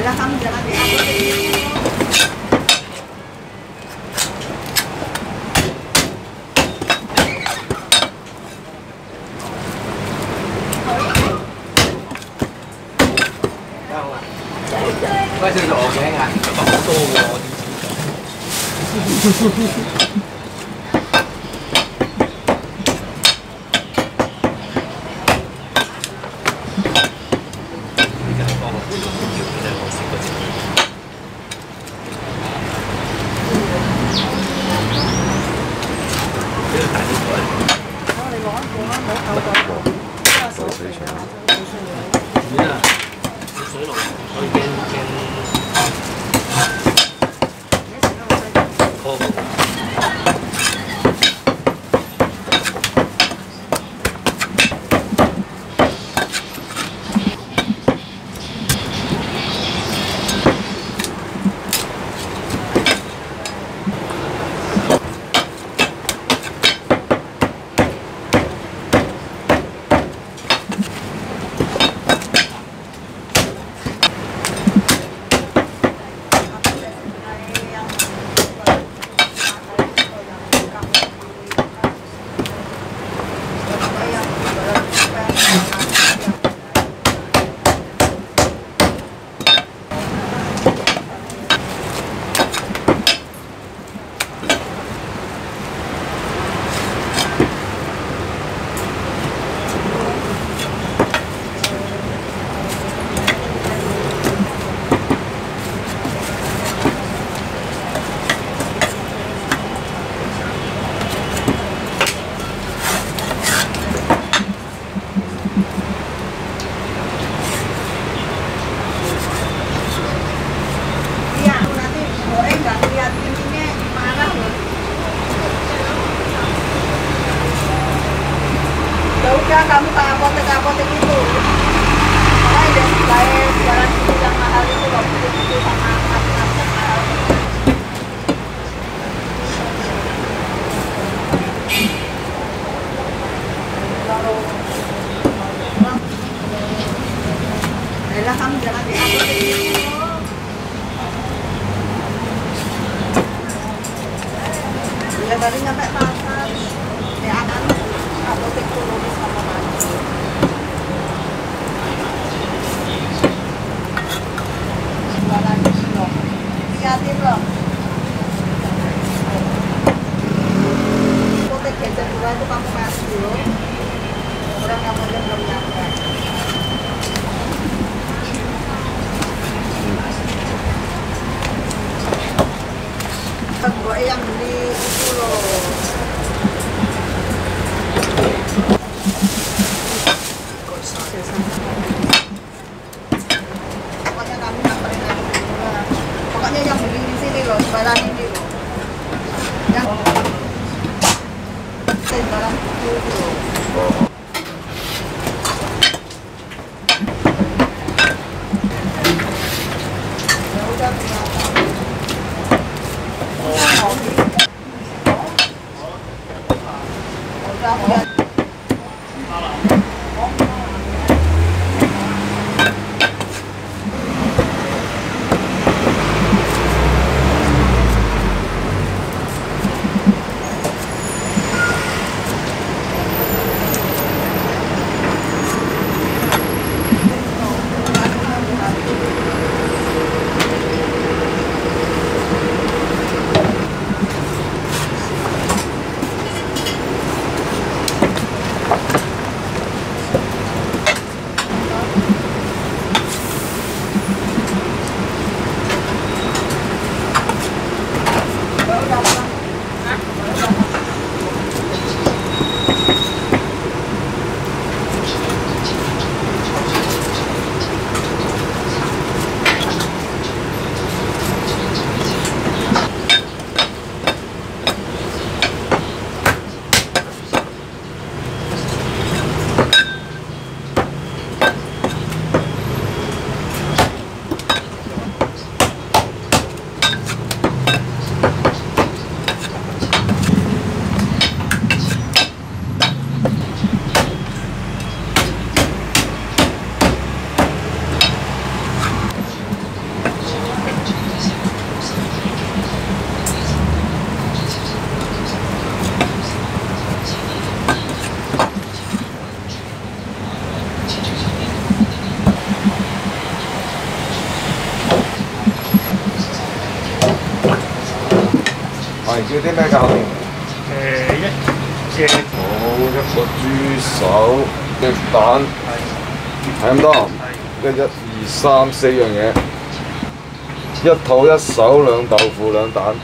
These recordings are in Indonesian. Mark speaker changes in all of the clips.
Speaker 1: Lah kamu jangan diangkat gitu.
Speaker 2: 喂，食咗我嘅啊，好多喎，Udah kamu ke apotek itu. Karena ada sebelah jualan itu yang mahal itu loh, itu sama macam-macam mahal. Lah kamu jangan di apotek itu. Ya tadi nyampe pasar. Ya akan apotek dulu sama mandi. Jualan itu loh. Lihatin loh. Apotek geser dulu itu kamu kasih dulu. Orang kamu belum nyampe. Gue yang beli itu loh. Pokoknya kami nyamperin aja dulu. Pokoknya yang beli di sini loh, jualan ini loh. Yang jualan itu loh. Ya udah
Speaker 3: 係叫啲咩教練？
Speaker 4: 一隻
Speaker 3: 好，一個豬手，隻蛋，係咁多。一、二、三、4樣嘢，一肚一手兩豆腐兩蛋。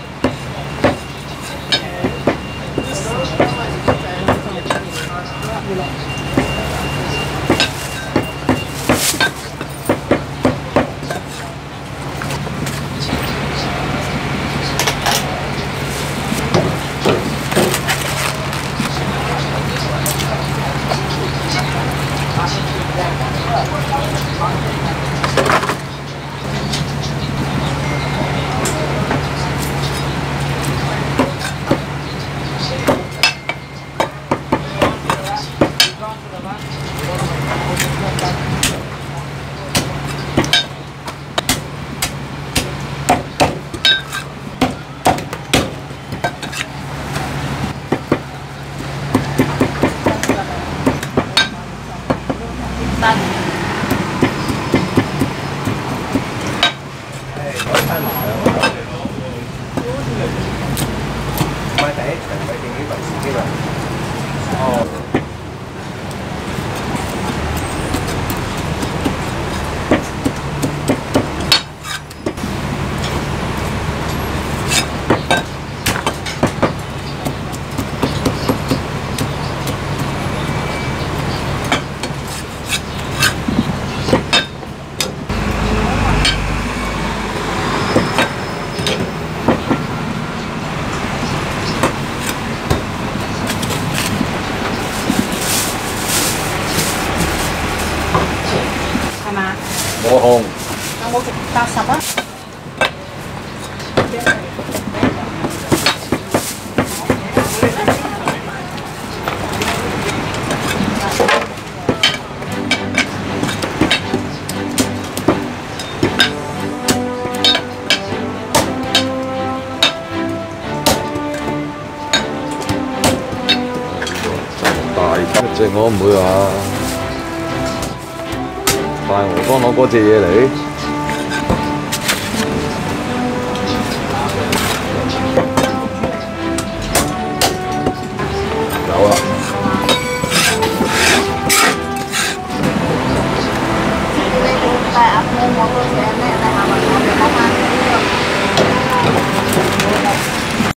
Speaker 3: 冇紅。
Speaker 2: 有冇80啊？
Speaker 3: 大隻我唔會話。大鵝幫攞嗰隻嘢嚟，有啦。
Speaker 2: 大鴨冇嗰隻咩咧？